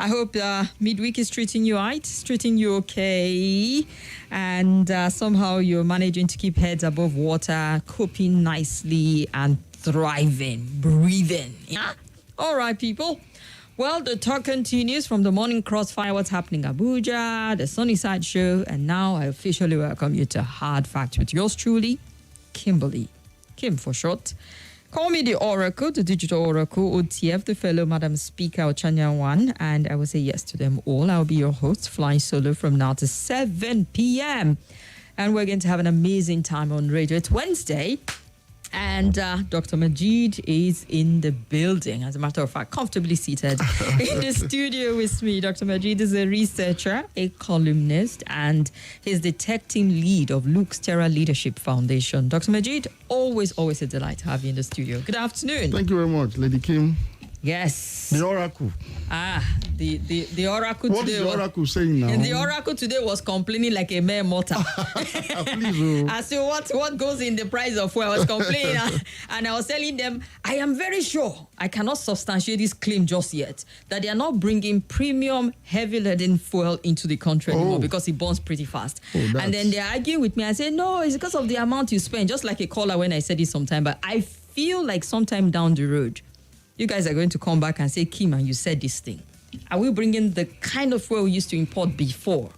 I hope midweek is treating you right, treating you okay, and somehow you're managing to keep heads above water, coping nicely, and thriving, breathing. Yeah? All right, people. Well, the talk continues from the morning crossfire, what's happening in Abuja, the Sunnyside show, and now I officially welcome you to Hard Facts with yours truly, Kimberly. Kim for short. Call me the Oracle, the Digital Oracle, OTF, the fellow Madam Speaker, Ochanyan, and I will say yes to them all. I'll be your host, flying solo from now to 7 p.m. And we're going to have an amazing time on radio. It's Wednesday, and Dr. Majid is in the building. As a matter of fact, comfortably seated in the studio with me. Dr. Majid is a researcher, a columnist, and he's the tech team lead of Luke's Terra Leadership Foundation. Dr. Majid, always a delight to have you in the studio. Good afternoon. Thank you very much, Lady Kim. Yes. The Oracle. The Oracle what today. What is the Oracle saying now? The Oracle today was complaining like a mere mortal. Please, I said, what goes in the price of fuel? I was complaining. And I was telling them, I am very sure I cannot substantiate this claim just yet, that they are not bringing premium, heavy-laden fuel into the country anymore because it burns pretty fast. And then they're arguing with me. I said, no, it's because of the amount you spend, just like a caller when I said it sometime. But I feel like sometime down the road, you guys are going to come back and say, Kim, and you said this thing. Are we bringing the kind of fuel we used to import before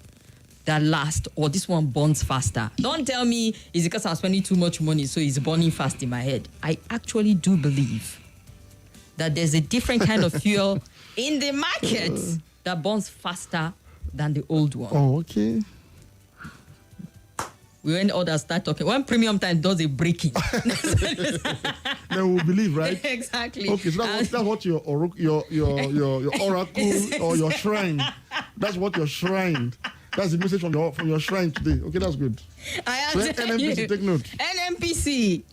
that last, or this one burns faster? Don't tell me it's because I'm spending too much money, so it's burning fast in my head. I actually do believe that there's a different kind of fuel in the market that burns faster than the old one. Oh, okay. When others start talking, when premium time does a breaking, then we'll believe, right? Exactly. Okay, so that's what your oracle or your shrine. That's what your shrine. That's the message from your shrine today. Okay, that's good. I am so telling NMPC, you, take note. NMPC.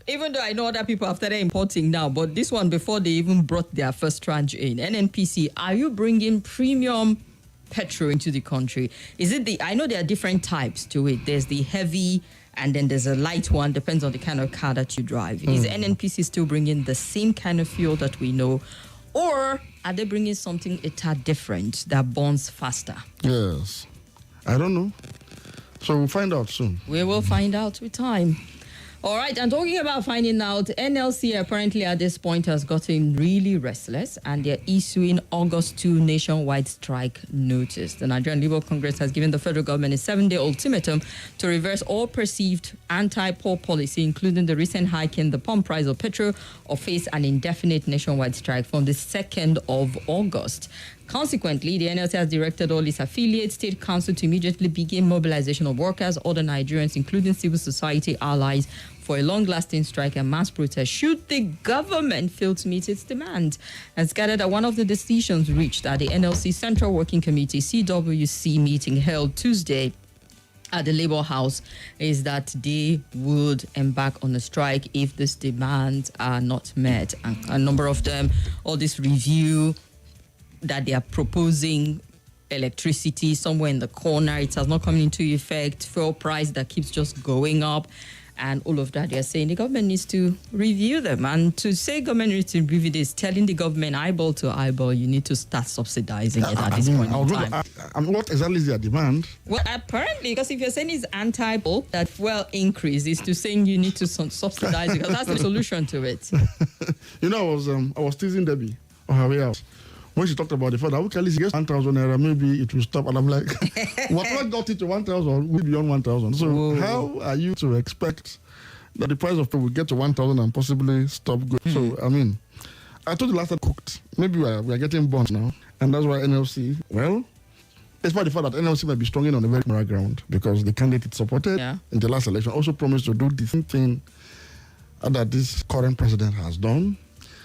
Even though I know other people have started importing now, but this one before they even brought their first tranche in. NNPC, are you bringing premium petrol into the country? Is it I know there are different types to it. There's the heavy and then there's a light one, depends on the kind of car that you drive. Is NNPC still bringing the same kind of fuel that we know, or are they bringing something a tad different that burns faster? Yes. I don't know. So we'll find out soon. We will find out with time. All right, and talking about finding out, NLC apparently at this point has gotten really restless and they're issuing August 2 nationwide strike notice. The Nigerian Labour Congress has given the federal government a 7-day ultimatum to reverse all perceived anti-poor policy, including the recent hike in the pump price of petrol, or face an indefinite nationwide strike from the 2nd of August. Consequently, the NLC has directed all its affiliates, state council to immediately begin mobilization of workers, other Nigerians, including civil society allies, for a long-lasting strike and mass protest should the government fail to meet its demand. As gathered at one of the decisions reached at the NLC Central Working Committee CWC meeting held Tuesday at the Labour House, is that they would embark on a strike if these demands are not met. And a number of them, all this review that they are proposing, electricity somewhere in the corner, it has not come into effect, fuel price that keeps just going up, and all of that, they're saying the government needs to review them. And to say government needs to review this, telling the government eyeball to eyeball, you need to start subsidizing it at this point in time. What exactly is their demand? Well, apparently, because if you're saying it's anti-poll, that fuel increase is to saying you need to subsidize it, because that's the solution to it. You know, I was teasing Debbie on her way out when she talked about the fact that we can at least get 1,000 naira, maybe it will stop. And I'm like, whatever got it to 1,000 will be beyond 1,000. So how are you to expect that the price of fuel will get to 1,000 and possibly stop going? So, I mean, I told you last time cooked. Maybe we are getting bonds now. And that's why NLC, well, despite the fact that NLC might be strong in on a very moral ground, because the candidate it supported in the last election also promised to do the same thing that this current president has done.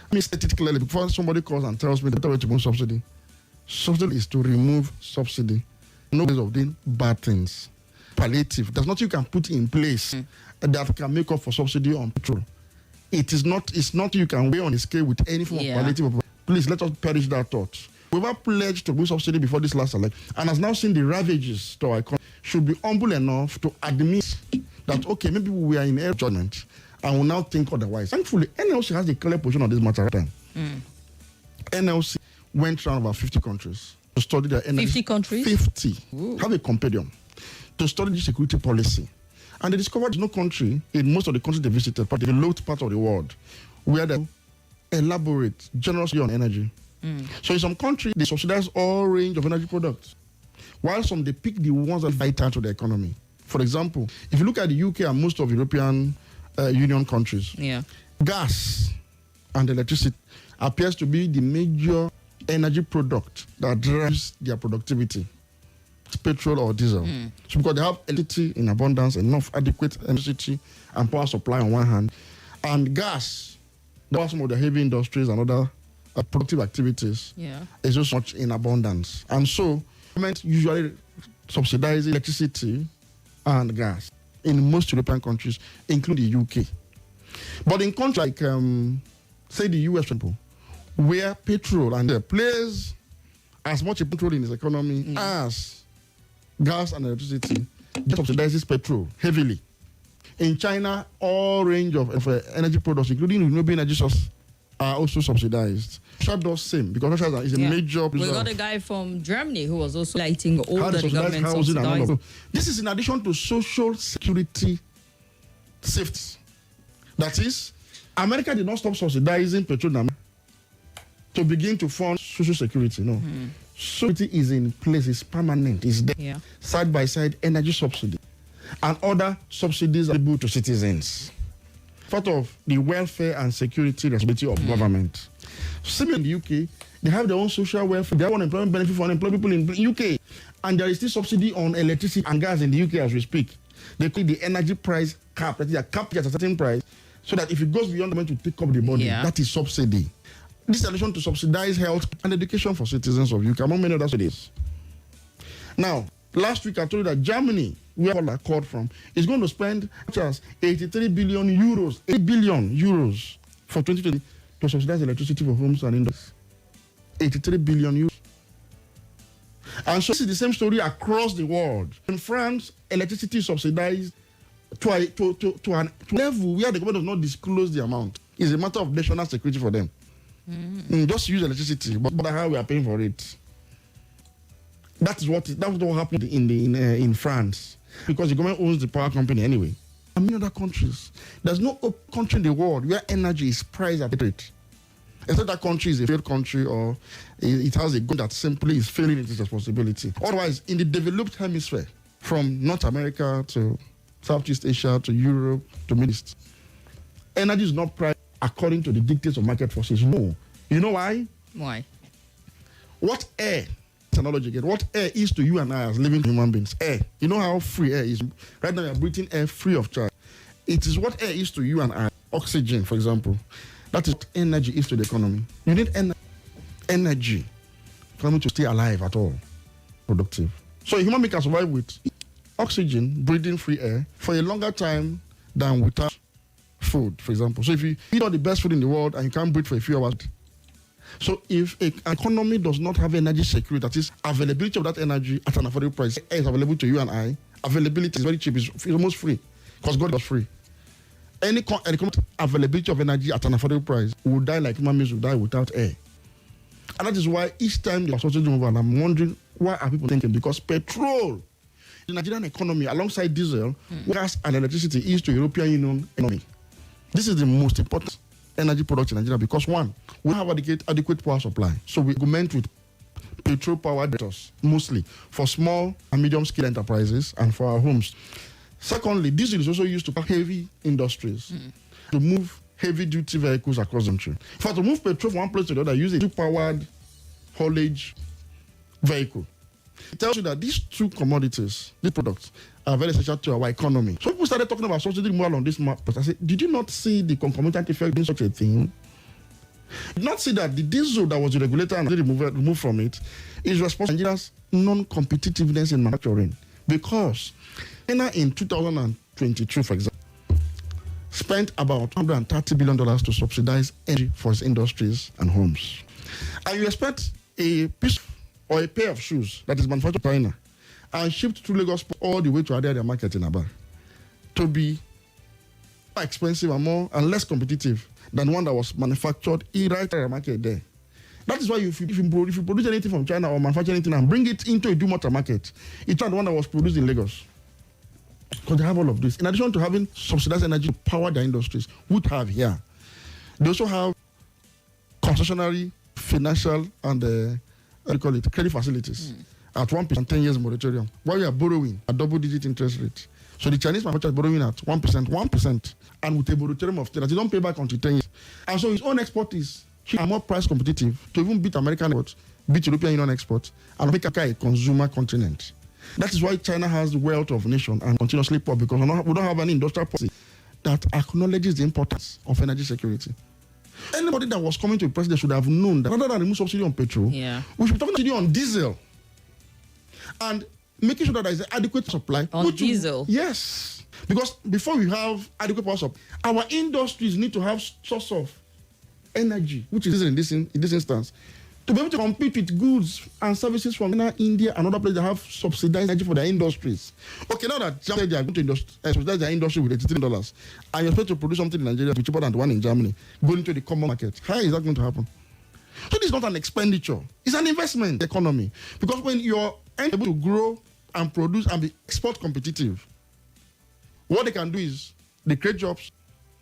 Let me state it clearly before somebody calls and tells me the way to remove subsidy. Subsidy is to remove subsidy. No ways of doing bad things. Palliative. There's nothing you can put in place that can make up for subsidy on petrol. It's not you can weigh on a scale with any form of palliative. Please let us perish that thought. Whoever pledged to remove subsidy before this last election and has now seen the ravages to our economy should be humble enough to admit that, okay, maybe we are in error judgment and will now think otherwise. Thankfully, NLC has a clear position on this matter. NLC went around about 50 countries to study their energy. 50 countries? 50. Ooh. Have a compendium to study the security policy. And they discovered there's no country in most of the countries they visited, but the developed part of the world, where they elaborate generously on energy. So in some countries, they subsidize all range of energy products, while some they pick the ones that are vital to the economy. For example, if you look at the UK and most of European Union countries, gas and electricity appears to be the major energy product that drives their productivity. It's petrol or diesel. So because they have electricity in abundance, enough adequate electricity and power supply on one hand, and gas, there are some of the heavy industries and other productive activities is just much in abundance. And so government usually subsidizes electricity and gas in most European countries, including the UK. But in countries like, say, the US, for example, where petrol and plays as much a role in its economy as gas and electricity, it subsidizes petrol heavily. In China, all range of energy products, including renewable energy sources, are also subsidized. Russia does same because Russia is a major. We got a guy from Germany who was also lighting all how the government subsidized. So this is in addition to social security safety. That is, America did not stop subsidizing petroleum to begin to fund social security. No. Security is in place, it's permanent, it's there. Side by side, energy subsidy and other subsidies available to citizens. Part of the welfare and security responsibility of government. Similarly in the UK, they have their own social welfare, their own employment benefit for unemployed people in the UK. And there is still subsidy on electricity and gas in the UK as we speak. They call it the energy price cap. That is a cap at a certain price, so that if it goes beyond the money to take up the money, that is subsidy. This is in addition to subsidize health and education for citizens of UK, among many other studies. Now, last week I told you that Germany, where all that called from, is going to spend just 83 billion euros, 8 billion euros for 2020 to subsidize electricity for homes and industries. 83 billion euros. And so this is the same story across the world. In France, electricity is subsidized to a level where the government does not disclose the amount. It's a matter of national security for them. Just use electricity, but how we are paying for it. That's what happened in France, because the government owns the power company anyway. And many other countries, there's no country in the world where energy is priced at rate. Except that country is a failed country, or it has a good that simply is failing in its responsibility. Otherwise, in the developed hemisphere, from North America to Southeast Asia to Europe to Middle East, energy is not priced according to the dictates of market forces. No. You know why? Why? What air, technology again, what air is to you and I as living human beings? Air. You know how free air is? Right now, you're breathing air free of charge. It is what air is to you and I. Oxygen, for example. That is what energy is to the economy. You need energy for me to stay alive at all, productive. So a human being can survive with oxygen, breathing free air, for a longer time than without food, for example. So if you eat all the best food in the world and you can't breathe for a few hours, so if an economy does not have energy security, that is availability of that energy at an affordable price, air is available to you and I, availability is very cheap, it's almost free, because God was free. Any economic availability of energy at an affordable price will die like human beings will die without air. And that is why each time they are supposed to move on, I'm wondering, why are people thinking? Because petrol, the Nigerian economy, alongside diesel, gas and electricity, is to European Union economy. This is the most important energy product in Nigeria because, one, we have adequate power supply. So we augment with petrol power generators, mostly for small and medium scale enterprises and for our homes. Secondly, diesel is also used to power heavy industries to move heavy duty vehicles across the country. In fact, to move petrol from one place to the other, use a powered haulage vehicle. It tells you that these two commodities, these products, are very essential to our economy. So people started talking about subsidy more on this map. But I said, did you not see the concomitant effect in such a thing? Did not see that the diesel that was the regulator and removed from it is responsible for Nigeria's non-competitiveness in manufacturing. Because China in 2022, for example, spent about $130 billion to subsidize energy for its industries and homes. And you expect a piece or a pair of shoes that is manufactured in China and shipped to Lagos all the way to Adia market in Aba to be more expensive and less competitive than one that was manufactured right at the market there. That is why if you produce anything from China or manufacture anything and bring it into a Dumota market, it's not the one that was produced in Lagos. Because they have all of this. In addition to having subsidized energy to power their industries, would have here. They also have concessionary, financial, and credit facilities at 1% 10 years moratorium. While we are borrowing at double-digit interest rate. So the Chinese manufacturer is borrowing at 1%, and with a moratorium of 10 years. They don't pay back until 10 years. And so his own export is more price competitive to even beat American exports, beat European Union exports, and make Africa a consumer continent. That is why China has the wealth of nation and continuously poor, because we don't have any industrial policy that acknowledges the importance of energy security. Anybody that was coming to the president should have known that rather than remove subsidy on petrol, we should be talking subsidy on diesel and making sure that there is an adequate supply. On diesel? Yes. Because before we have adequate power supply, our industries need to have source of energy, which is in this instance, to be able to compete with goods and services from China, India, and other places that have subsidized energy for their industries. Okay, now that Germany they are going to subsidize their industry with $83, and you're supposed to produce something in Nigeria cheaper than the one in Germany, going into the common market, how is that going to happen? So this is not an expenditure; it's an investment in the economy. Because when you're able to grow and produce and be export competitive, what they can do is they create jobs,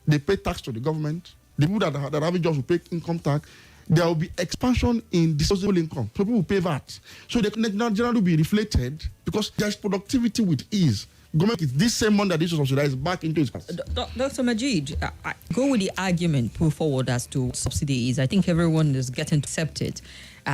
they pay tax to the government. The people that are having jobs will pay income tax. There will be expansion in disposable income. So people will pay that. So the Nigeria will be reflated because there's productivity with ease. Government is this same money that is subsidized back into its cost. Dr. Majid, I go with the argument put forward as to subsidies. I think everyone is getting to accept it.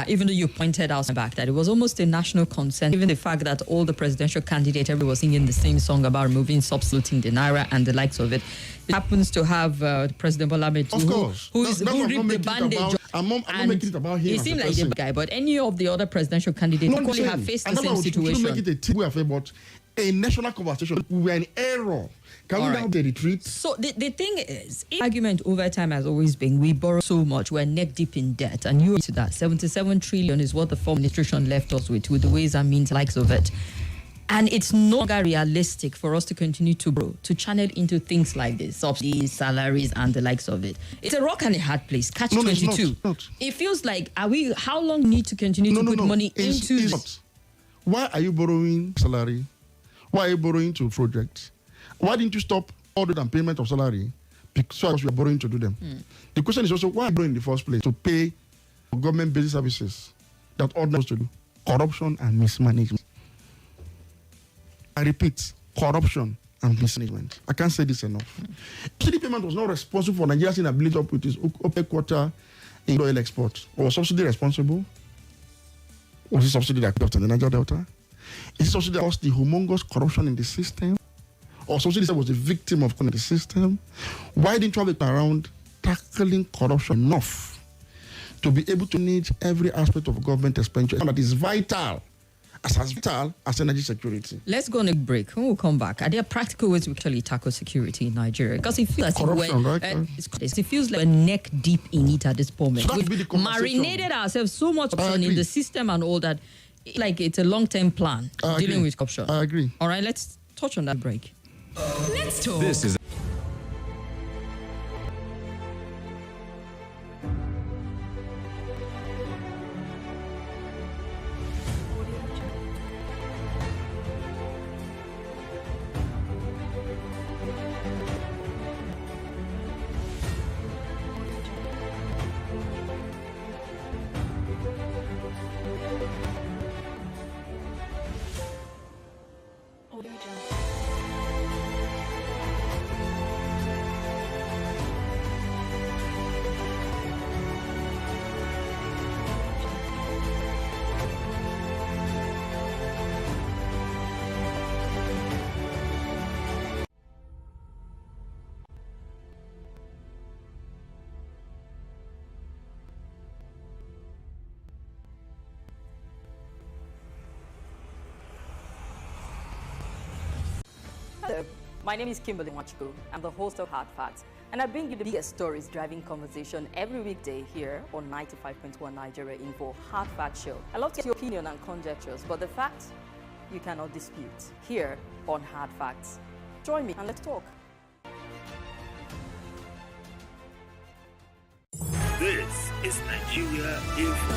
Even though you pointed out back that it was almost a national concern, even the fact that all the presidential candidates, everyone was singing the same song about removing subsidy in the Naira and the likes of it. It happens to have President Bola Ahmed Tinubu, who ripped the bandage. I'm not making it about him. He seemed like the guy, but any of the other presidential candidates equally have faced the same situation. Make it a team affair, but a national conversation. We were in error. Can we now retreat? So the thing is, argument over time has always been we borrow so much, we're neck deep in debt, and you to that 77 trillion is what the former administration left us with the ways and means likes of it. And it's no longer realistic for us to continue to grow, to channel into things like this, subsidies, salaries, and the likes of it. It's a rock and a hard place. Catch 22. It's not. It feels like, how long need to continue to put money into this? Why are you borrowing salary? Why are you borrowing to projects? Why didn't you stop other than payment of salary? Because you are borrowing to do them. The question is also, why are you borrowing in the first place? To pay for government-based services that ordinary to do. Corruption and mismanagement. I repeat, corruption and mismanagement. I can't say this enough. Subsidy payment was not responsible for Nigeria's inability to operate its OPEC quota in oil export. Was subsidy responsible? Was it subsidy that caused the Niger Delta? Is it subsidy that caused the humongous corruption in the system? Or subsidy that was the victim of the system? Why didn't you have it around tackling corruption enough to be able to manage every aspect of government expenditure that is vital? As vital as energy security. Let's go on a break. When we come back, are there practical ways we actually tackle security in Nigeria? Because it feels it feels like we're neck deep in it at this moment. So We've marinated ourselves so much in the system and all that. Like it's a long-term plan dealing with corruption. I agree. All right, let's touch on that break. Let's talk. This is Hello, my name is Kimberly. I'm the host of Hard Facts, and I bring you the biggest stories driving conversation every weekday here on 95.1 Nigeria Info Hard Fact Show. I love to hear your opinion and conjectures, but the facts you cannot dispute here on Hard Facts. Join me and let's talk. This is Nigeria Info.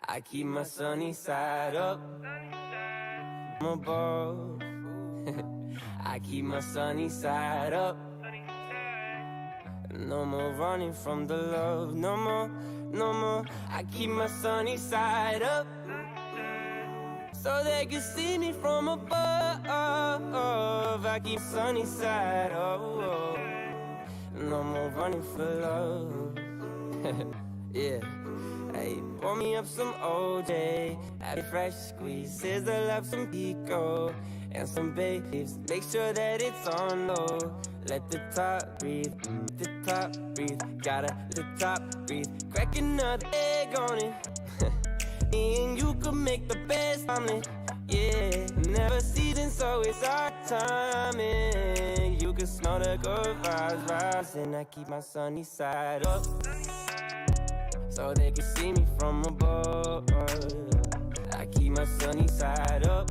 I keep my sunny side up. I'm above. I keep my sunny side up. No more running from the love. No more, no more. I keep my sunny side up. So they can see me from above. I keep sunny side up. No more running for love. Yeah. Hey, pour me up some OJ, add a fresh squeeze, sizzle up some pico, and some babes. Make sure that it's on low. Let the top breathe, the top breathe. Gotta let the top breathe. Crack another egg on it. Me and you could make the best omelet. Yeah, never seasoned, so it's our timing. You can smell the good vibes rising. I keep my sunny side up, so they can see me from above. I keep my sunny side up.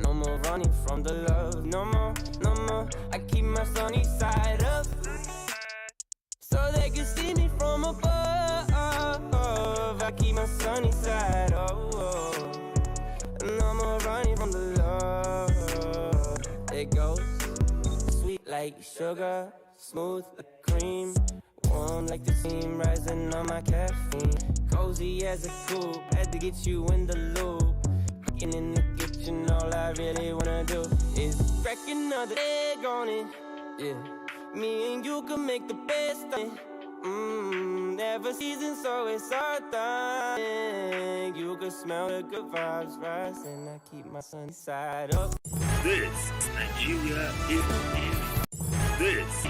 No more running from the love. No more, no more. I keep my sunny side up, so they can see me from above. I keep my sunny side up. No more running from the love. It goes sweet like sugar, smooth like cream. Warm like the steam rising on my caffeine. Cozy as a coupe, had to get you in the loop. Cooking in the kitchen, all I really wanna do is crack another egg on it. Yeah, me and you can make the best of it. Never seasoned, so it's our time. You can smell the good vibes rising. I keep my sunny side up. This is Nigeria Info.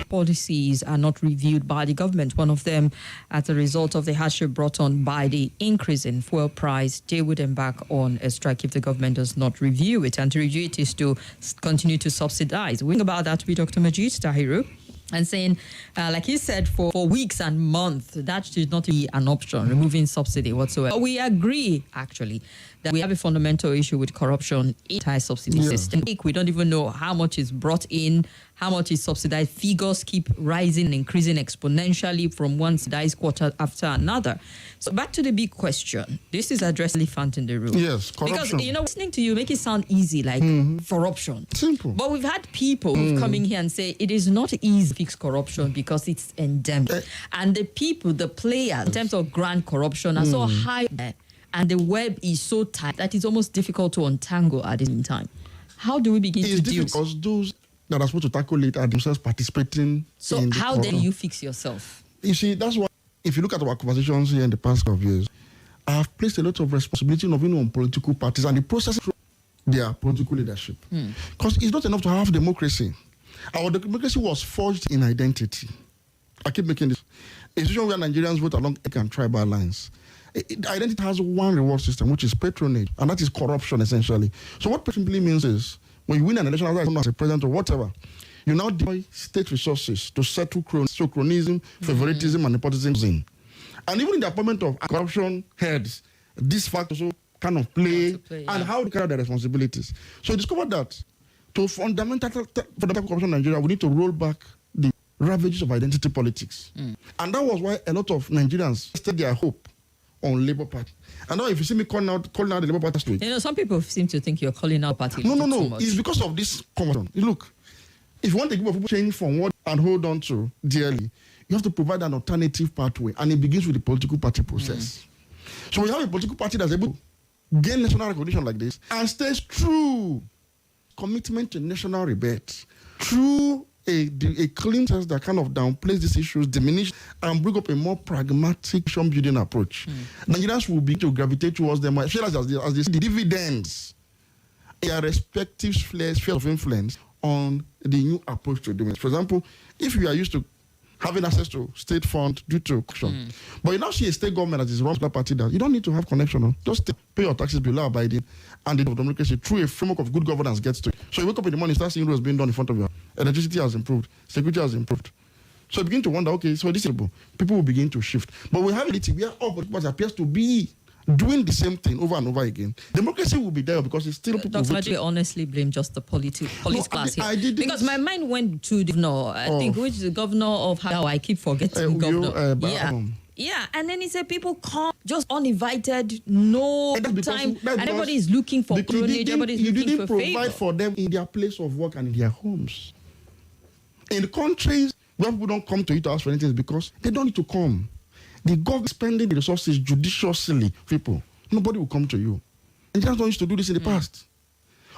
Policies are not reviewed by the government. One of them, as a result of the hardship brought on by the increase in fuel price, they would embark on a strike if the government does not review it. And to review it is to continue to subsidize. We're about that with Dr. Majid Tahiru. And saying, like he said, for weeks and months, that should not be an option, removing subsidy whatsoever. But we agree, actually, that we have a fundamental issue with corruption in the entire subsidy system. We don't even know how much is brought in, how much is subsidized. Figures keep rising and increasing exponentially from one subsidized quarter after another. So back to the big question. This is addressed elephant in the room. Yes, corruption. Because, listening to you make it sound easy, like corruption. Simple. But we've had people who've come in here and say it is not easy to fix corruption because it's endemic. And the people, the players, in terms of grand corruption, are so high there. And the web is so tight that it's almost difficult to untangle at the same time. How do we begin to deal? It's difficult because those that are supposed to tackle it are themselves participating. So how then you fix yourself? You see, that's why if you look at our conversations here in the past couple of years, I have placed a lot of responsibility on political parties and the process of their political leadership. Because it's not enough to have democracy. Our democracy was forged in identity. I keep making this. A situation where Nigerians vote along ethnic and tribal lines. Identity has one reward system, which is patronage, and that is corruption, essentially. So what patronage means is, when you win an election as a president or whatever, you now deploy state resources to settle cronyism, favoritism, and nepotism. And even in the appointment of corruption heads, these factors also kind of play, and how to carry out their responsibilities. So we discovered that to fundamental corruption in Nigeria, we need to roll back the ravages of identity politics. And that was why a lot of Nigerians rested their hope on Labour Party. And now if you see me calling out the Labour Party street. Some people seem to think you're calling out party. No. It's because of this conversion. Look, if you want to give people change from what and hold on to dearly, you have to provide an alternative pathway, and it begins with the political party process. So we have a political party that's able to gain national recognition like this and stays true commitment to national rebate through a clean test that kind of downplays these issues, diminish, and bring up a more pragmatic building approach. Nigerians will begin to gravitate towards them as they see the dividends, their respective spheres of influence on the new approach to doing it. For example, if you are used to having access to state fund due to corruption, but you now see a state government that is run by a party that you don't need to have connection. Just pay your taxes below abiding, and the democracy through a framework of good governance gets to it. So you wake up in the morning, start seeing roads being done in front of you. Electricity has improved, security has improved. So you begin to wonder, okay, so this is people will begin to shift. But we have a reality where all political parties appears to be doing the same thing over and over again, democracy will be there because it's still people. Dr. Maji honestly blame just the police class here. Because my mind went to the governor, I think, which is the governor of how I keep forgetting governor. Yeah, and then he said people come just uninvited, no time, and everybody is looking for patronage, everybody is looking for favor. You didn't provide for them in their place of work and in their homes. In countries where people don't come to you to ask for anything, because they don't need to come. The government spending the resources judiciously, people, nobody will come to you. And just don't used to do this in the past.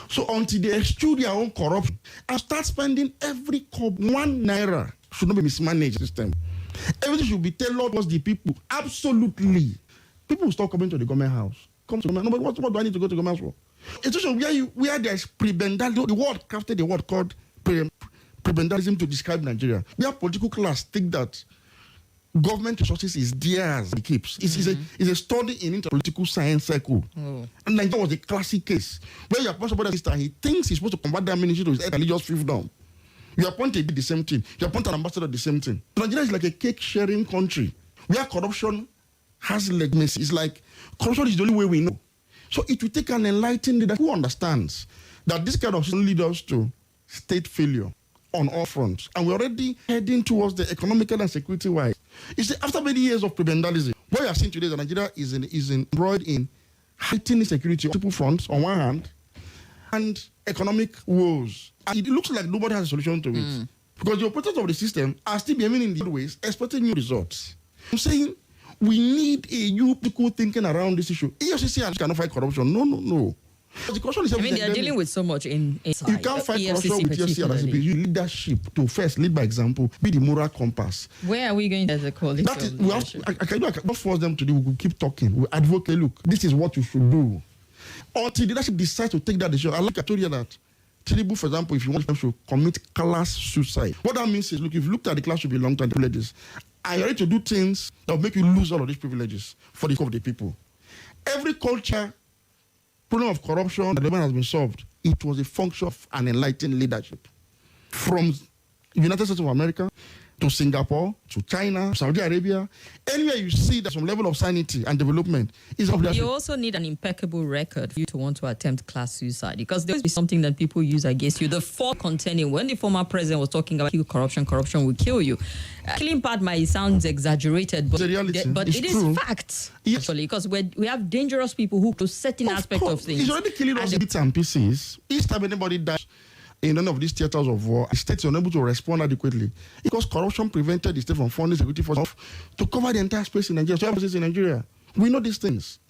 So until they eschew their own corruption and start spending every 1 naira, should not be mismanaged system. Everything should be tailored towards the people. Absolutely. People will start coming to the government house. Come to the government. Nobody, what do I need to go to the government house for? It's also where there's prebendalism. The word crafted the word called prebendalism to describe Nigeria. Where political class think that government resources is theirs, it keeps. It's a study in interpolitical science circle. And Nigeria was a classic case where you appoint somebody sister, he thinks he's supposed to convert that ministry to his religious fiefdom. You appoint a the same thing. You appoint an ambassador the same thing. Nigeria is like a cake-sharing country where corruption has legitimacy. It's like corruption is the only way we know. So it will take an enlightened leader who understands that this kind of system leads us to state failure on all fronts. And we're already heading towards the economical and security-wise. You see, after many years of prebendalism, what we are seeing today is that Nigeria is embroiled in heightening security on multiple fronts, on one hand, and economic woes. And it looks like nobody has a solution to it. Because the operators of the system are still behaving in the old ways, expecting new results. I'm saying we need a new political thinking around this issue. EFCC cannot fight corruption. No. The corruption is they are dealing with so much inside. You can't fight corruption with EFCC and ICP. You leadership to first lead by example, be the moral compass. Where are we going as a coalition? That is, I cannot force them to do. We will keep talking. We advocate. Look, this is what you should do. Until the leadership decides to take that decision. I told you that Tinubu, for example, if you want them to commit class suicide, what that means is, look, if you looked at the class should be long-term privileges, and you're ready to do things that will make you lose all of these privileges for the sake of the people. Every culture problem of corruption that has been solved, it was a function of an enlightened leadership. From United States of America to Singapore, to China, Saudi Arabia, anywhere you see there's some level of sanity and development. You also need an impeccable record for you to want to attempt class suicide, because there will be something that people use against you. The fall contending, when the former president was talking about corruption will kill you. Killing part might sound exaggerated, but, it is fact. Yes. Actually, because we have dangerous people who do certain aspects of things. He's already killing us bits and pieces. Each time anybody dies in none of these theaters of war, the states are unable to respond adequately because corruption prevented the state from funding security forces to cover the entire space in Nigeria. So everything in Nigeria, we know these things.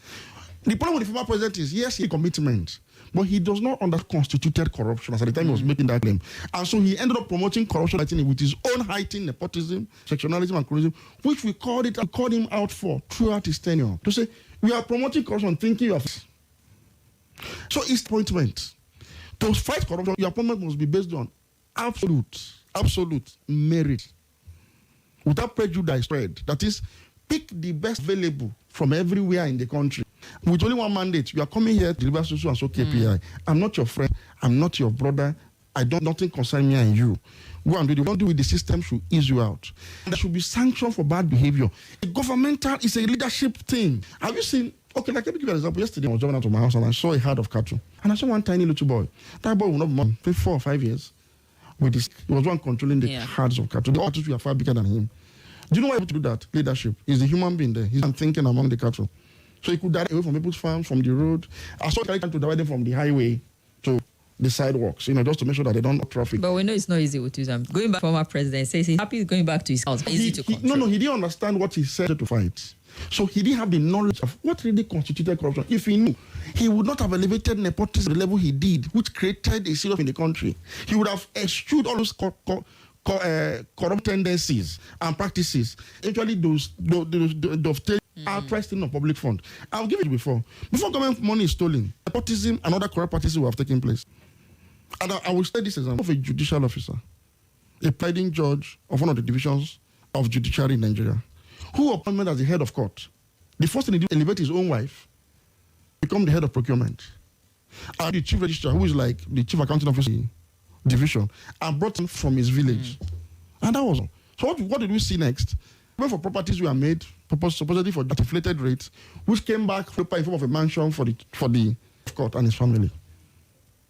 The problem with the former president is, yes, he commitment, but he does not under constituted corruption as at the time he was making that claim. And so he ended up promoting corruption with his own heightened nepotism, sectionalism, and cronyism, which we called him out for throughout his tenure. To say, we are promoting corruption, thinking of. So his appointment. To fight corruption, your appointment must be based on absolute merit. Without prejudice spread. That is, pick the best available from everywhere in the country. With only one mandate, you are coming here to deliver so and so KPI. I'm not your friend. I'm not your brother. Nothing concerns me and you. Go and do the one do with the system should ease you out. There should be sanction for bad behavior. The governmental is a leadership thing. Have you seen? Okay, like let me give you an example. Yesterday, I was driving out to my house and I saw a herd of cattle. And I saw one tiny little boy. That boy will not be more than 4 or 5 years. With this, he was one controlling the herds of cattle. The others were far bigger than him. Do you know why he to do that? Leadership. He's the human being there. He's thinking among the cattle. So he could direct away from people's farms, from the road. I saw him to divide them from the highway to the sidewalks, just to make sure that they don't have traffic. But we know it's not easy with you. Going back, former president says he's happy going back to his house. Easy to control. No, he didn't understand what he said to fight. So he didn't have the knowledge of what really constituted corruption. If he knew, he would not have elevated nepotism to the level he did, which created a serious in the country. He would have eschewed all those corrupt tendencies and practices. Actually, those outright stealing of public fund. I'll give it before. Before government money is stolen, nepotism and other corrupt practices will have taken place. And I will state this example of a judicial officer, a presiding judge of one of the divisions of judiciary in Nigeria, who appointed as the head of court. The first thing he did, elevate his own wife, become the head of procurement. And the chief registrar, who is like the chief accounting officer division, and brought him from his village. And that was all. So what did we see next? Where for properties were made, supposedly for inflated rates, which came back in form of a mansion for the court and his family.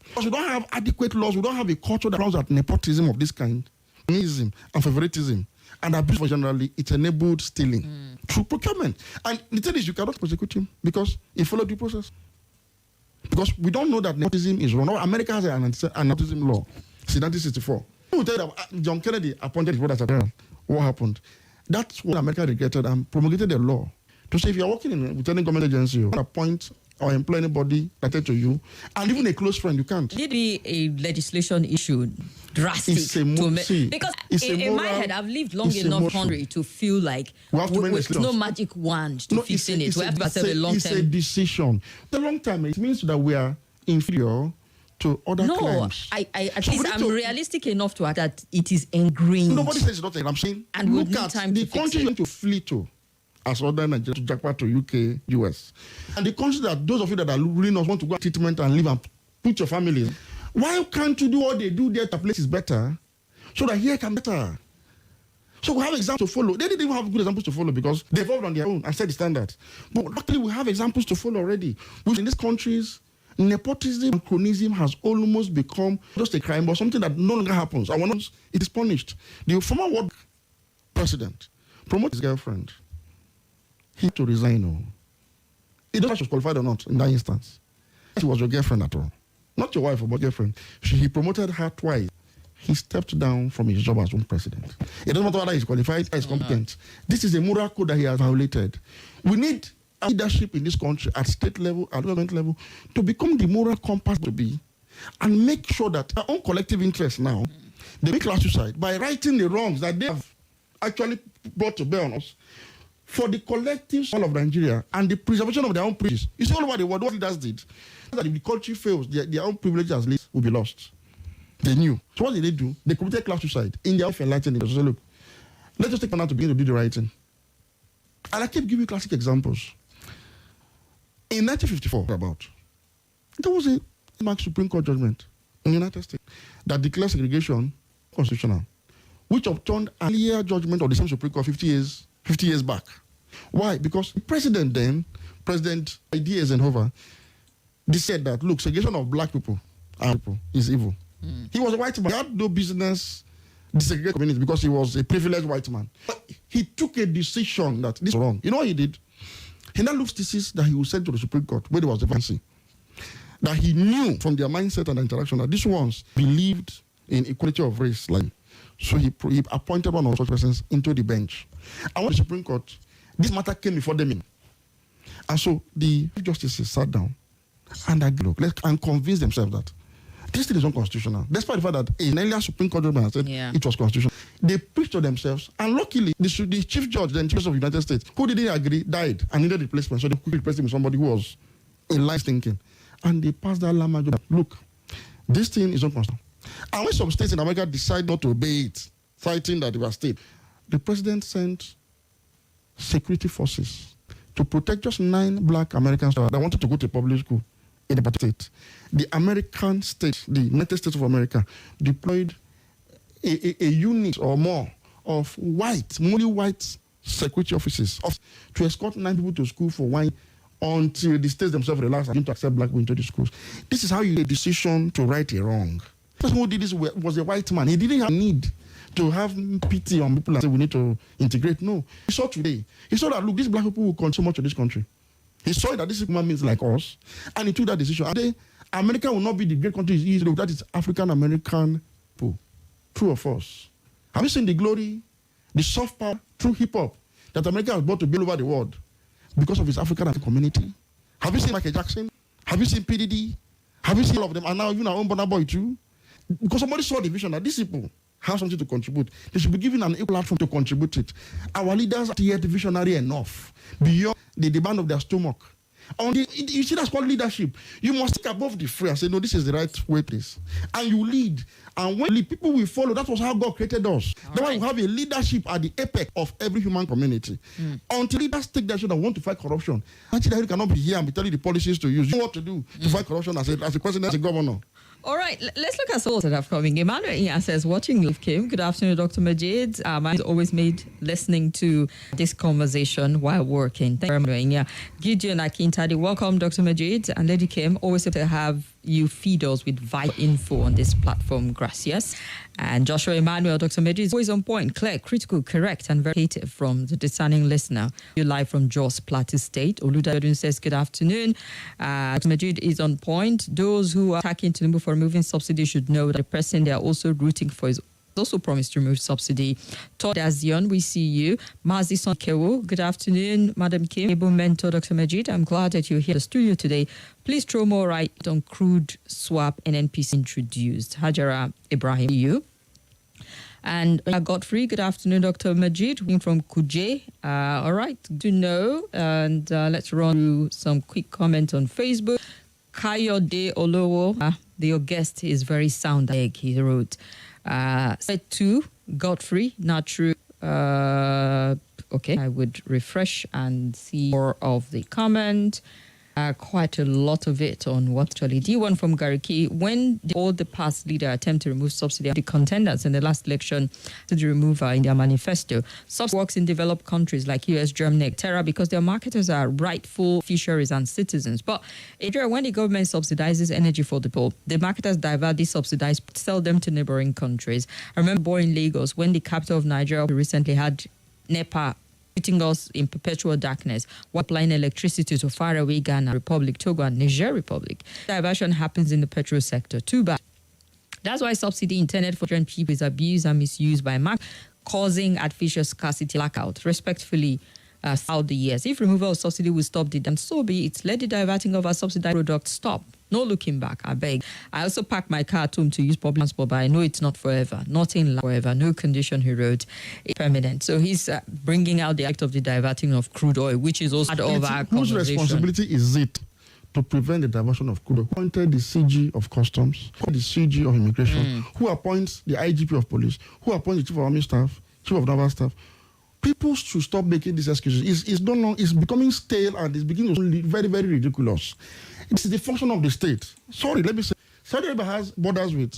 Because we don't have adequate laws, we don't have a culture that allows that nepotism of this kind, nepotism and favoritism, and abuse for generally, it enabled stealing through procurement. And the thing is, you cannot prosecute him because he followed the process. Because we don't know that nepotism is wrong. America has an nepotism law since 1964. I will tell you that John Kennedy appointed his brother as a general. What happened? That's what America regretted and promulgated a law to say if you're working with any government agency, you can appoint or employ anybody related to you, and even a close friend, you can't. Did be a legislation issued drastic because in my head, I've lived long enough country to feel like with no magic wand to fixing it. We have to accept a long time. It's a decision. The long time, it means that we are inferior to other claims. At least I'm realistic enough to add that it is ingrained. Nobody says it's not. I'm saying, and look at the country went to flee to, as other Nigeria, to Japan, to UK, US. And the country that those of you that are really not want to go treatment and live and put your family in, why can't you do what they do there? The place is better, so that here can better. So we have examples to follow. They didn't even have good examples to follow because they evolved on their own and set the standard. But luckily, we have examples to follow already. Which in these countries, nepotism and cronyism has almost become just a crime, but something that no longer happens. And once it is punished. The former world president promoted his girlfriend. He had to resign. It doesn't matter if she was qualified or not in that instance. She was your girlfriend at all. Not your wife, but girlfriend. He promoted her twice. He stepped down from his job as one president. It doesn't matter whether he's qualified or he's competent. This is a moral code that he has violated. We need leadership in this country at state level, at government level, to become the moral compass to be, and make sure that our own collective interests now, they make class suicide by righting the wrongs that they have actually brought to bear on us for the collective soul of Nigeria and the preservation of their own privileges. You see all over the world, what leaders did, that if the country fails, their own privileges as leaders will be lost. They knew. So what did they do? They committed class suicide in their own enlightenment. So look, let's just take one out to begin to do the right thing. And I keep giving you classic examples. In 1954, there was a Supreme Court judgment in the United States that declared segregation constitutional, which overturned an earlier judgment of the same Supreme Court 50 years back. Why? Because the president then, President DSS and Emefiele, they said that, look, segregation of black people is evil. He was a white man. He had no business desegregating communities because he was a privileged white man. But he took a decision that this is wrong. You know what he did? He now looked thesis that he would send to the Supreme Court where there was a vacancy. That he knew from their mindset and interaction that these ones believed in equality of race. So he appointed one of such persons into the bench. And when the Supreme Court, this matter came before them in. And so the justices sat down and convinced themselves that this thing is unconstitutional. Despite the fact that an earlier Supreme Court judgment said it was constitutional. They preached to themselves, and luckily, the chief judge, then chief of the United States, who didn't agree, died and needed replacement. So they quickly replaced him with somebody who was in line thinking. And they passed that Lama judgment. Look, this thing is unconstitutional. And when some states in America decide not to obey it, citing that they were state, the president sent security forces to protect just 9 black Americans that wanted to go to public school in the particular state. The American state, the United States of America, deployed a unit or more of mostly white security officers to escort 9 people to school for one until the states themselves relax and to accept black people into the schools. This is how you make a decision to right a wrong. The person who did this was a white man. He didn't have need to have pity on people and say we need to integrate. No. He saw today. He saw that, look, these black people will contribute so much to this country. He saw that this human beings like us, and he took that decision. And America will not be the great country it is. That is African American people. True or false? Have you seen the glory, the soft power, through hip hop that America has brought to build over the world because of its African community? Have you seen Michael Jackson? Have you seen PDD? Have you seen all of them? And now even our own Burna Boy too? Because somebody saw the vision that these people have something to contribute. They should be given an equal platform to contribute it. Our leaders are yet visionary enough beyond the demand of their stomach. You see, that's called leadership. You must think above the fray and say, no, this is the right way, please. And you lead. And when you lead, people will follow. That was how God created us. That's why we have a leadership at the apex of every human community. Until leaders take that and want to fight corruption. Actually, you cannot be here and be telling the policies to use. You know what to do to fight corruption as a president, as a governor. All right, let's look at thoughts that have coming. Emmanuel Ian says, watching live Kim. Good afternoon, Dr. Majid. Mine is always made listening to this conversation while working. Thank you, Emmanuel. Gideon Akintadi, welcome, Dr. Majid. And Lady Kim, always to have you feed us with vital info on this platform. Gracias. And Joshua Emmanuel, Dr. Majid is always on point, clear, critical, correct, and very creative from the discerning listener. You're live from Jos Plateau State. Oludayodun says, good afternoon. Dr. Majid is on point. Those who are attacking Tinubu for removing subsidy should know that the person they are also rooting for is also promised to remove subsidy. Todd Azion, we see you. Mazi Sonkewo, good afternoon, Madam Kim. Able mentor, Dr. Majid, I'm glad that you're here in the studio today. Please throw more light on crude swap NNPC introduced. Hajara Ibrahim, you. And Godfrey, good afternoon, Dr. Majid, from Kuje. All right, good to know. And let's run through some quick comments on Facebook. Kayode Olowo, your guest is very sound, he wrote. Said to Godfrey, not true. Okay, I would refresh and see more of the comment. Quite a lot of it on what actually. D1 from Gariki. When all the past leader attempt to remove subsidy, the contenders in the last election to the remover in their manifesto. Subsidy works in developed countries like US, Germany, etc. because their marketers are rightful fisheries and citizens. But when the government subsidizes energy for the poor, the marketers divert these subsidies, sell them to neighboring countries. I remember born in Lagos when the capital of Niger recently had NEPA putting us in perpetual darkness while applying electricity to faraway Ghana Republic, Togo, and Niger Republic. Diversion happens in the petrol sector. Too bad. That's why subsidy intended for different people is abused and misused by market, causing artificial scarcity blackout. Respectfully, throughout the years. If removal of subsidy will stop the then so be it. Let the diverting of our subsidized products stop. No looking back, I beg. I also park my car at home to use public transport, but I know it's not forever. Not in life forever. No condition, he wrote, is permanent. So he's bringing out the act of the diverting of crude oil, which is also part of our whose conversation. responsibility is it to prevent the diversion of crude oil? Who appointed the CG of Customs, the CG of Immigration, who appoints the IGP of Police, who appoints the Chief of Army Staff, Chief of Naval Staff? People should stop making these excuses. It's no longer, it's becoming stale and it's beginning to be very, very ridiculous. It's the function of the state. Sorry, let me say, Saudi Arabia has borders with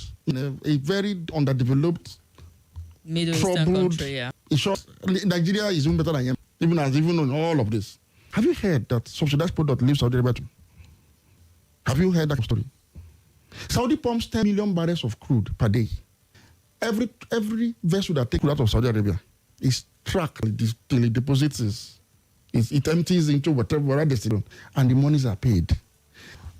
a very underdeveloped, Middle Eastern country, yeah. Nigeria is even better than Yemen, even on all of this. Have you heard that subsidized product leaves Saudi Arabia too? Have you heard that story? Saudi pumps 10 million barrels of crude per day. Every vessel that takes crude out of Saudi Arabia is tracked till it deposits it empties into whatever destination, and the monies are paid.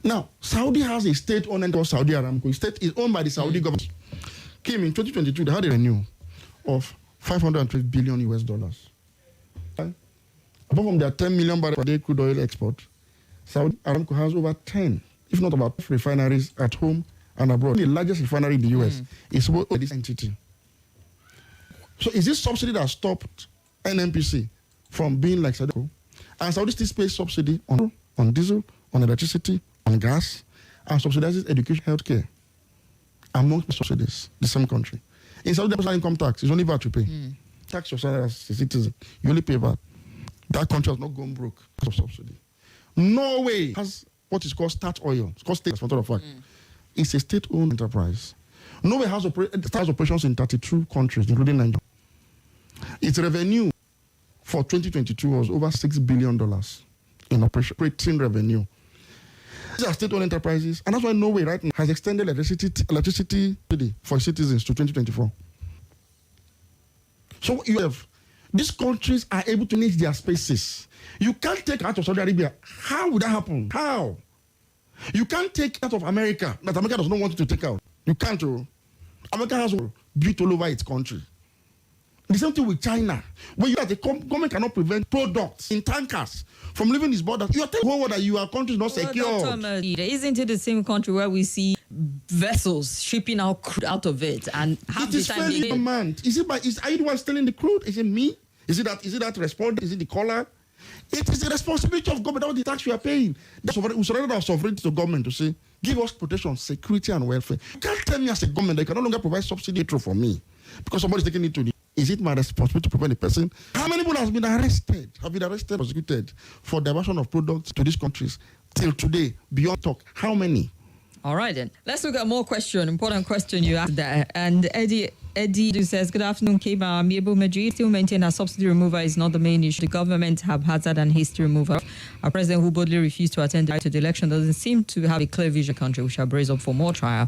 Now, Saudi has a state-owned entity called Saudi Aramco. State is owned by the Saudi government. Came in 2022, they had a revenue of $512 billion US dollars. Apart from their 10 million barrels per day crude oil export, Saudi Aramco has over 10, if not about 5 refineries at home and abroad. The largest refinery in the US is this entity. So is this subsidy that stopped NNPC from being like Saudi? And Saudi still pays subsidy on diesel, on electricity, on gas, and subsidizes education, healthcare, among subsidies, the same country. In Saudi, there's income tax. It's only VAT you pay. Tax your salary as a citizen. You only pay VAT. That country has not gone broke because of subsidy. Norway has what is called Stat Oil. It's called state, as a matter of fact. It's a state-owned enterprise. Norway has operations in 32 countries, including Niger. Its revenue for 2022 was over $6 billion in operating revenue. These are state-owned enterprises, and that's why Norway right now has extended electricity for citizens to 2024. So you have these countries are able to manage their spaces. You can't take out of Saudi Arabia. How would that happen? How? You can't take out of America that America does not want you to take out. You can't. America has built all over its country. The same thing with China. When you as the government cannot prevent products in tankers from leaving its borders, you are telling the whole world that your country is not secure. Isn't it the same country where we see vessels shipping out crude out of it and half the time fairly demand? Are you the one stealing the crude? Is it me? Is it that respondent? Is it the caller? It is the responsibility of government, all the tax we are paying. We surrender our sovereignty to government to say, give us protection, security, and welfare. You can't tell me as a government that you can no longer provide subsidy for me because somebody is taking it to the. Is it my responsibility to prevent the person? How many people have been arrested, prosecuted for diversion of products to these countries till today? Beyond talk, how many? All right, then. Let's look at more question, important question you asked there. And Eddie says, good afternoon, Keba. Amiable Majid still maintain that subsidy removal is not the main issue. The government haphazard and hasty removal. Our president, who boldly refused to attend to the election, doesn't seem to have a clear vision country. We shall brace up for more trial.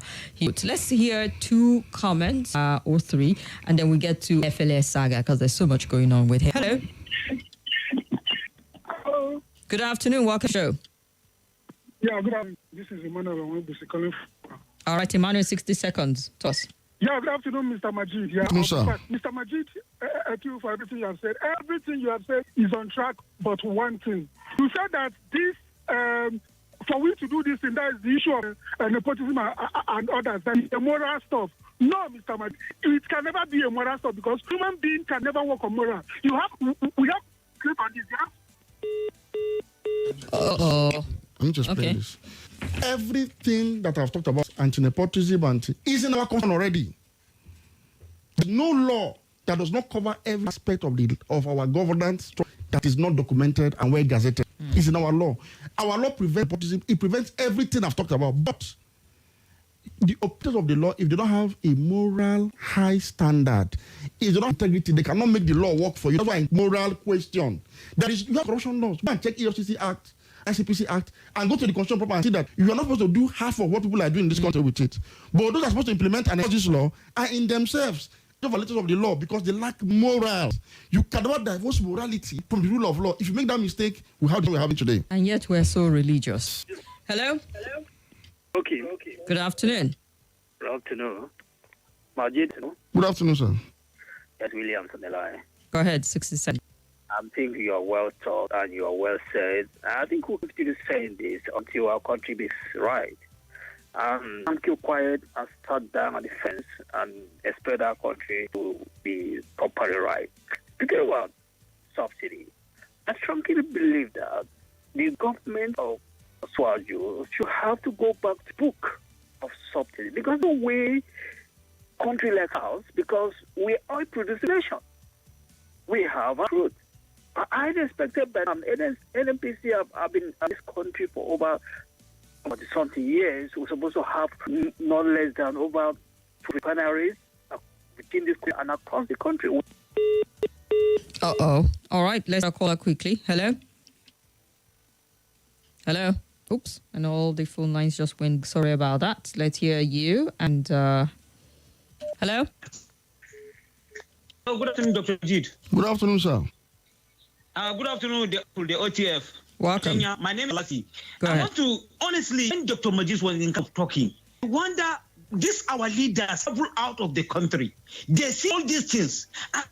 Let's hear 2 comments or 3, and then we get to Emefiele saga because there's so much going on with him. Hello. Hello. Good afternoon. Welcome to the show. Yeah, good afternoon. This is Emmanuel calling. All right, Emmanuel, 60 seconds. Toss. Yeah, good afternoon, Mr. Majid. Yeah, No, sir. Mr. Majid, thank you for everything you have said. Everything you have said is on track, but one thing. You said that this, for we to do this thing, that is the issue of nepotism and others, that is the moral stuff. No, Mr. Majid, it can never be a moral stuff because human being can never work on moral. We have to click on this. Uh-oh. Let me just play this. Everything that I've talked about, anti-nepotism, is in our constitution already. There's no law that does not cover every aspect of our governance that is not documented and well gazetted. It's in our law. Our law prevents nepotism. It prevents everything I've talked about. But the opposite of the law, if they don't have a moral high standard, if they don't have integrity, they cannot make the law work for you. That's why a moral question. You have corruption laws. Go and check EFCC Act, ICPC Act, and go to the Constitution proper and see that you are not supposed to do half of what people are doing in this country with it. But those are supposed to implement and enforce this law are in themselves violators of the law because they lack morals. You cannot divorce morality from the rule of law. If you make that mistake, we have it today. And yet we're so religious. Hello? Okay. Good afternoon. Good afternoon. Majid, Good afternoon, sir. yes, Williams on the line. Go ahead, 67. I think you are well taught and you are well said. I think we'll continue saying this until our country is right. Keep quiet and start down on the fence and expect our country to be properly right. Speaking about subsidy, I strongly believe that the government of Swaju should have to go back to book of subsidy because the way country like ours, because we are a producing nation, we have a fruit. I expected that NNPC have been in this country for over 40-something years. We're supposed to have not less than over 2 refineries within this country and across the country. Uh-oh. All right, let's call her quickly. Hello? Hello? Oops, and all the phone lines just went. Sorry about that. Let's hear you. And, hello? Oh, good afternoon, Dr. Majid. Good afternoon, sir. Good afternoon, the OTF. Welcome. Kenya. My name is Lassie. Go I ahead. want to, honestly, when Dr. Majid was talking, I wonder, our leaders travel out of the country. They see all these things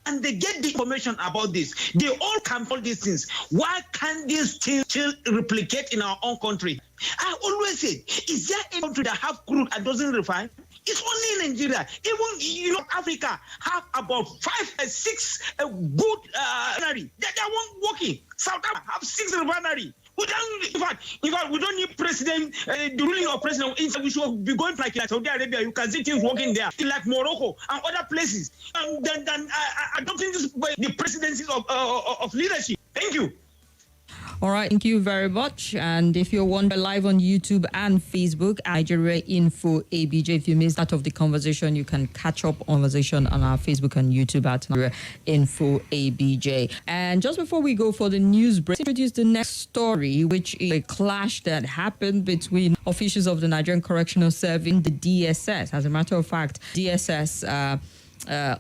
and they get the information about this. They all can all these things. Why can't these things still replicate in our own country? I always say, is there a country that have crude and doesn't refine? It's only in Nigeria. Even Africa have about 5 or 6 good refinery. They weren't working. South Africa have 6 refinery. We don't need president, the ruling of president. We should be going like Saudi Arabia. You can see things working there, like Morocco and other places. And then adopting the presidencies of leadership. Thank you. All right, thank you very much. And if you're wondering, live on YouTube and Facebook, Nigeria Info ABJ. If you missed that of the conversation, you can catch up on conversation on our Facebook and YouTube at Nigeria Info ABJ. And just before we go for the news break, introduce the next story, which is a clash that happened between officials of the Nigerian Correctional Service and the DSS. As a matter of fact, DSS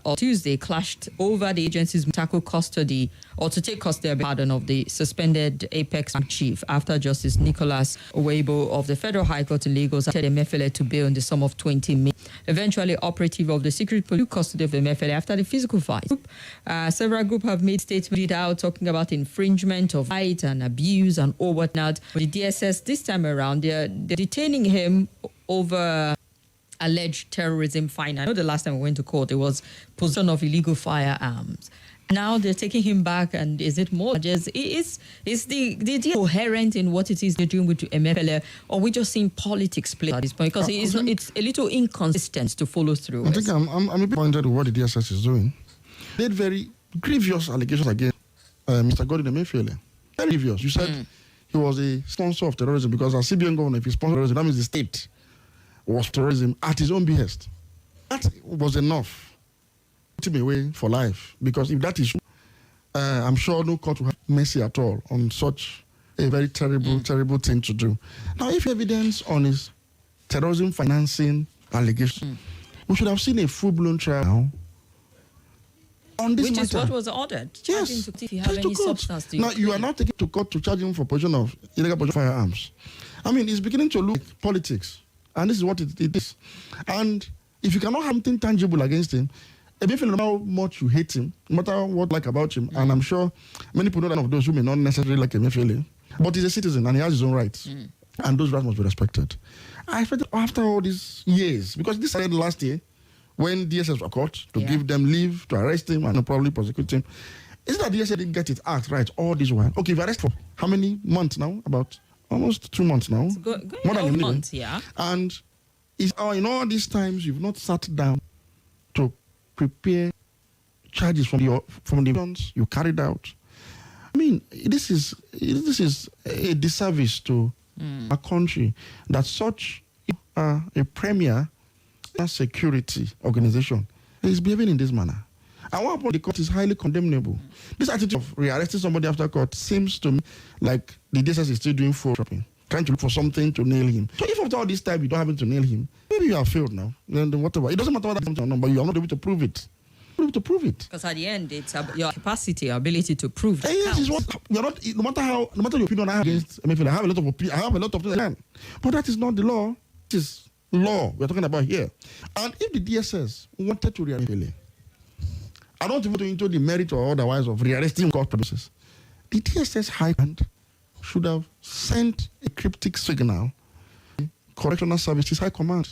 on Tuesday clashed over the agency's tackle custody or to take custody of the suspended Apex Bank chief after Justice Nicholas Owebo of the Federal High Court in Lagos had Emefiele to bail in the sum of 20 million. Eventually, operative of the secret police took custody of Emefiele after the physical fight. Several groups have made statements out talking about infringement of rights and abuse and all whatnot. With the DSS this time around, they're detaining him over alleged terrorism fine. I know the last time we went to court, it was possession of illegal firearms. Now they're taking him back, and is it more just is the idea coherent in what it is they're doing with Emefiele, or we just seeing politics play at this point? Because it's a little inconsistent to follow through. I think I'm a bit pointed with what the DSS is doing. They had very grievous allegations against Mr. Godwin Emefiele. Very grievous. You said he was a sponsor of terrorism because as CBN governor, if he sponsored terrorism, that means the state was terrorism at his own behest. That was enough to put him away for life. Because if that is true, I'm sure no court will have mercy at all on such a very terrible, terrible thing to do. Now, if evidence on his terrorism financing allegation, we should have seen a full-blown trial now on this Which matter. is what was ordered. Yes. Charge him to see if he has any substance to Now, you are not taken to court to charge him for possession of illegal possession of firearms. I mean, it's beginning to look like politics. And this is what it is. And if you cannot have something tangible against him, Emefiele, no matter how much you hate him, no matter what you like about him, and I'm sure many people know that of those who may not necessarily like Emefiele, but he's a citizen and he has his own rights. And those rights must be respected. I expected after all these years, because this started last year, when DSS were caught to give them leave to arrest him and probably prosecute him. Is it that DSS didn't get its act right all this while? Okay, you've arrested for how many months now? About almost 2 months now. More than a month, And in all these times, you've not sat down to prepare charges from the ones you carried out. I mean, this is a disservice to a country that such a premier security organization is behaving in this manner. And what about the court is highly condemnable. This attitude of rearresting somebody after court seems to me like the DSS is still doing full shopping, trying to look for something to nail him. So if after all this time you don't happen to nail him, maybe you have failed now. Then whatever. It doesn't matter what happens or not, but you are not able to prove it. Able to prove it. Because at the end, it's your capacity, your ability to prove that yes, it's what you're not. No matter your opinion I have against Emefiele, I have a lot of things, but that is not the law. It is law we're talking about here. And if the DSS wanted to rearrest Emefiele, I don't want to go into the merit or otherwise of rearresting court purposes. The DSS high command should have sent a cryptic signal. Correctional Services High Command.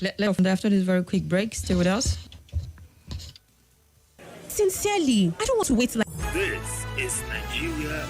After this very quick break, stay with us. Sincerely, I don't want to wait like this is Nigeria.